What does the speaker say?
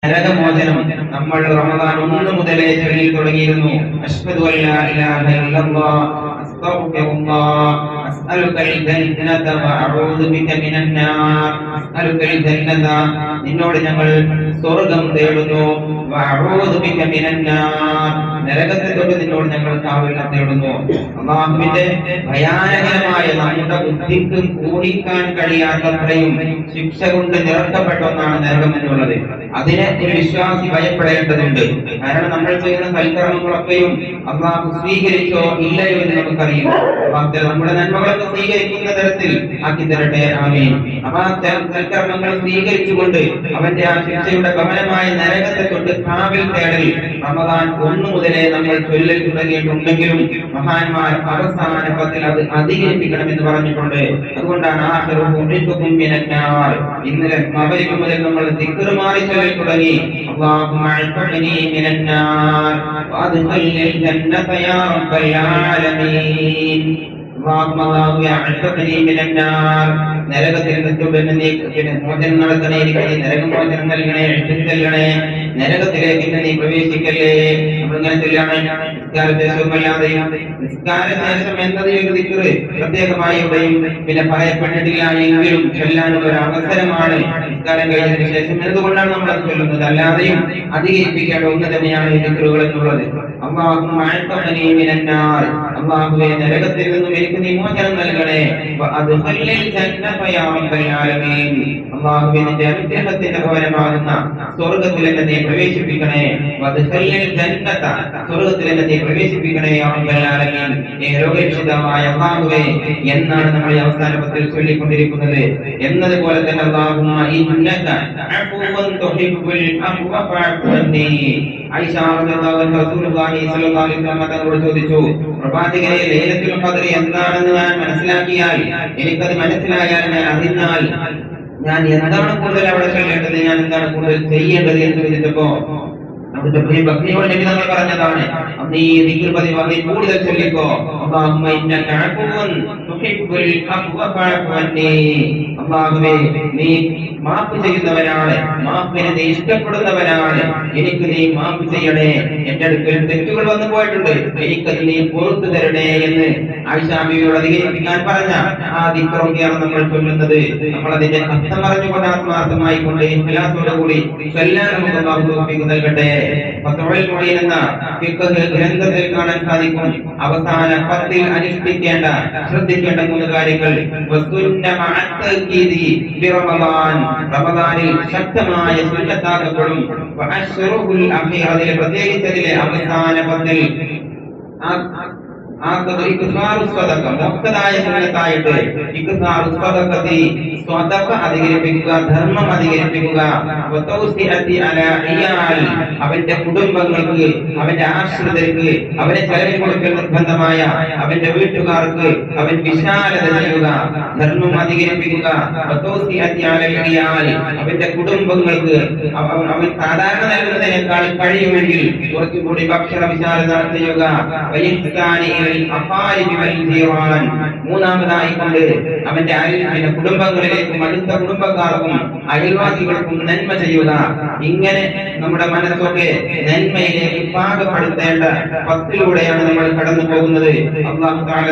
നരകമോചനം നമ്മൾ റമദാൻ 1 മുതലേ ചൊല്ലി തുടങ്ങിയിരുന്നു. അശ്ഹദു അല്ലാ ഇലാഹ ഇല്ലല്ലാഹ് അസ്തഗ്ഫിറുല്ലാഹ് അസ്അലുകൽ ജന്നത വഅഊദു ബിക മിനൻ നാർ. അസ്അലുകൽ ജന്നത, നിന്നോട് ഞങ്ങൾ സ്വർഗ്ഗം തേടുന്നു. വഅഊദു ബിക മിനൻ നാർ, നരകത്തെ തൊട്ട് നിന്നോട് ഞങ്ങൾ കാവലിനെ തേടുന്നു. അല്ലാഹുവിന്റെ ഭയാനകമായ നമ്മുടെ ബുദ്ധിക്ക് ഊഹിക്കാൻ കഴിയാത്തത്രയും ശിക്ഷ കൊണ്ട് നിറക്കപ്പെട്ട ഒന്നാണ് നരകം എന്നുള്ളത്. അതിനെ ഒരു വിശ്വാസി ഭയപ്പെടേണ്ടതുണ്ട്. കാരണം നമ്മൾ ചെയ്യുന്ന സൽക്കർമ്മങ്ങളൊക്കെയും അല്ലാഹു സ്വീകരിച്ചോ ഇല്ലയോ എന്ന് നമുക്കറിയില്ല. നമ്മുടെ നന്മകളൊക്കെ സ്വീകരിക്കുന്ന തരത്തിൽ ആക്കി തരട്ടെ, ആമീൻ. അപ്പൊ ആ സൽക്കർമ്മങ്ങൾ സ്വീകരിച്ചുകൊണ്ട് അവന്റെ ആ ശിക്ഷയുടെ ഗമനമായ നരകത്തെ തൊട്ട് കാവൽ തേടൽ റമദാൻ 1 മുതലേ നമ്മൾ ചൊല്ലൽ തുടങ്ങിയിട്ടുണ്ടെങ്കിലും മഹാന്മാർ അവസാന പത്തിൽ അത് അധികരിപ്പിക്കണമെന്ന് പറഞ്ഞിട്ടുണ്ട്. അതുകൊണ്ടാണ് ഇന്നലെ മഗ്‌രിബ് മുതൽ നമ്മൾ ദിക്ർ മാറി ചൊല്ലൽ തുടങ്ങി. അല്ലാഹുമ്മ അഅ്തിനി മിനൻ നാർ വഅദ്ഖിൽനിൽ ജന്നത യാ റബ്ബൽ ആലമീൻ. നരകത്തിൽ നിന്ന് മോചനം നടത്തണേ, നരകമോചനം നൽകണേ, നൽകണേ, നരകത്തിലേക്ക് നീ പ്രവേശിക്കല്ലേ. നമ്മളിങ്ങനെ ചൊല്ലാണ് നിസ്കാരശേഷമല്ലാതെയും. നിസ്കാരശേഷം എന്നത് ഒരു ദിക്ർ പ്രത്യേകമായി ഇവിടെയും പിന്നെ പറയപ്പെട്ടിട്ടില്ല എങ്കിലും ചൊല്ലാനുള്ള ഒരു അവസരമാണ് നിസ്കാരം കഴിഞ്ഞതിന് ശേഷം. എന്നതുകൊണ്ടാണ് നമ്മൾ അത് ചൊല്ലുന്നത്. അല്ലാതെയും അധികരിപ്പിക്കേണ്ട ഒന്ന് തന്നെയാണ് ഈ ദിക്റുകൾ എന്നുള്ളത്. അല്ലാഹുമ്മ അഅ്തിനി മിനൻ നാർ, അല്ലാഹുവേ നരകത്തിൽ നിന്നും എനിക്ക് നീ മോചനം നൽകണേ. വഅദ്ഖിൽനിൽ ജന്നത യാ റബ്ബൽ ആലമീൻ, അല്ലാഹുവേ നിന്റെ അനുഗ്രഹത്തിന്റെ ഭവനമാകുന്ന സ്വർഗ്ഗത്തിൽ എന്നെ നീ പ്രവേശിപ്പിക്കണേ. വഅദ്ഖിൽനിൽ ജന്നത, സ്വർഗ്ഗത്തിൽ എന്നെ നീ പ്രവേശിപ്പിക്കണേ യാ റബ്ബൽ ആലമീൻ. ഏകരൂപമായ അല്ലാഹുവേ എന്നാണ് നമ്മൾ ഈ അവസാന പത്തിൽ ചൊല്ലിക്കൊണ്ടിരിക്കുന്നത്. എന്നതുപോലെ തന്നെ അല്ലാഹുമ്മ ഇന്നക അഫ്വൻ തുഹിബ്ബുൽ അഫ്വ ഫഅഫു അന്നി. ആയിഷ റളിയല്ലാഹു അൻഹ റസൂലുള്ളാഹി സ്വല്ലല്ലാഹു അലൈഹി വസല്ലം തങ്ങളോട് ചോദിച്ചു, പ്രവാചകരെ ലൈലത്തുൽ ഖദ്ർ എന്താണെന്ന് ഞാൻ മനസ്സിലാക്കിയാൽ, എനിക്കത് മനസ്സിലായാൽ, ഞാൻ അറിഞ്ഞാൽ ഞാൻ എന്താണ് കൂടുതൽ അവിടെ ചൊല്ലേണ്ടത്, ഞാൻ എന്താണ് കൂടുതൽ ചെയ്യേണ്ടത് എന്ന് ചോദിച്ചപ്പോ അവിടുത്തെ പ്രിയ ഭക്തിയോട് നബി തങ്ങൾ പറഞ്ഞതാണ്, നീ ദിക്ർ പതിവായി കൂടുതൽ ചൊല്ലിക്കോ. അല്ലാഹുമ്മ ഇന്നക അഫ്വൻ തുഹിബ്ബുൽ അഫ്വ ഫഅഫു അന്നി. അല്ലാഹുവേ നീ മാപ്പ് ചെയ്യുന്നവനാണ്, മാപ്പിനെ നീ ഇഷ്ടപ്പെടുന്നവനാണ്, എനിക്ക് നീ മാപ്പ് ചെയ്യണേ. എന്റെ അടുക്കൽ തെറ്റുകൾ വന്നു പോയിട്ടുണ്ട്, എനിക്കത് നീ പുറത്തു തരണേ എന്ന് ആയിഷ ബീവിയോട് അധികരിപ്പിക്കാൻ പറഞ്ഞ ആ ദിക്റൊക്കെയാണ് നമ്മൾ ചൊല്ലുന്നത്. നമ്മൾ അതിന്റെ അർത്ഥം അറിഞ്ഞുകൊണ്ട് ആത്മാർത്ഥമായി കൊണ്ട് ഇഖ്ലാസോടുകൂടി ചൊല്ലാൻ നമുക്ക് അല്ലാഹു തൗഫീഖ് നൽകട്ടെ. ഫത്ഹുൽ മുഈൻ എന്ന ഫിഖ്ഹ് ഗ്രന്ഥത്തിൽ കാണാൻ സാധിക്കും, അവസാന 10 അനുഷ്ഠിക്കേണ്ട ശ്രദ്ധിക്കേണ്ട 3 കാര്യങ്ങൾ. വസുന്ന മഅത്തഖീദി ബിറമദാൻ, റമദാനിൽ ശക്തമായ സുന്നത്താക്കപ്പെടും. വഅശ്റുൽ അഖീർ, അതിലെ പ്രത്യേകിച്ച് അതിലെ അവസാന 10 അധികരിപ്പിക്കുക, ധർമ്മം അധികരിപ്പിക്കുക. അവന്റെ കുടുംബങ്ങൾക്ക്, അവന്റെ ആശ്രിതർക്ക്, അവനെ ചെലവിൽ കൊടുക്കൽ നിർബന്ധമായ അവന്റെ വീട്ടുകാർക്ക് അവൻ വിശാലത ചെയ്യുക, ധർമ്മം അധികരിപ്പിക്കുക. അവന്റെ കുടുംബങ്ങൾക്ക് അവൻ സാധാരണ നൽകുന്നതിനേക്കാൾ കഴിയുമെങ്കിൽ കുറച്ചുകൂടി ഭക്ഷണ വിശാലത ചെയ്യുക. മൂന്നാമതായി കൊണ്ട് അവന്റെ കുടുംബങ്ങളിലേക്കും അടുത്ത കുടുംബക്കാർക്കും അയൽവാസികൾക്കും നന്മ ചെയ്യുക. ഇങ്ങനെ നമ്മുടെ മനസ്സൊക്കെ നന്മയിലേക്ക് പാകപ്പെടുത്തേണ്ട 10 നമ്മൾ കടന്നു പോകുന്നത്. അല്ലാഹു തആല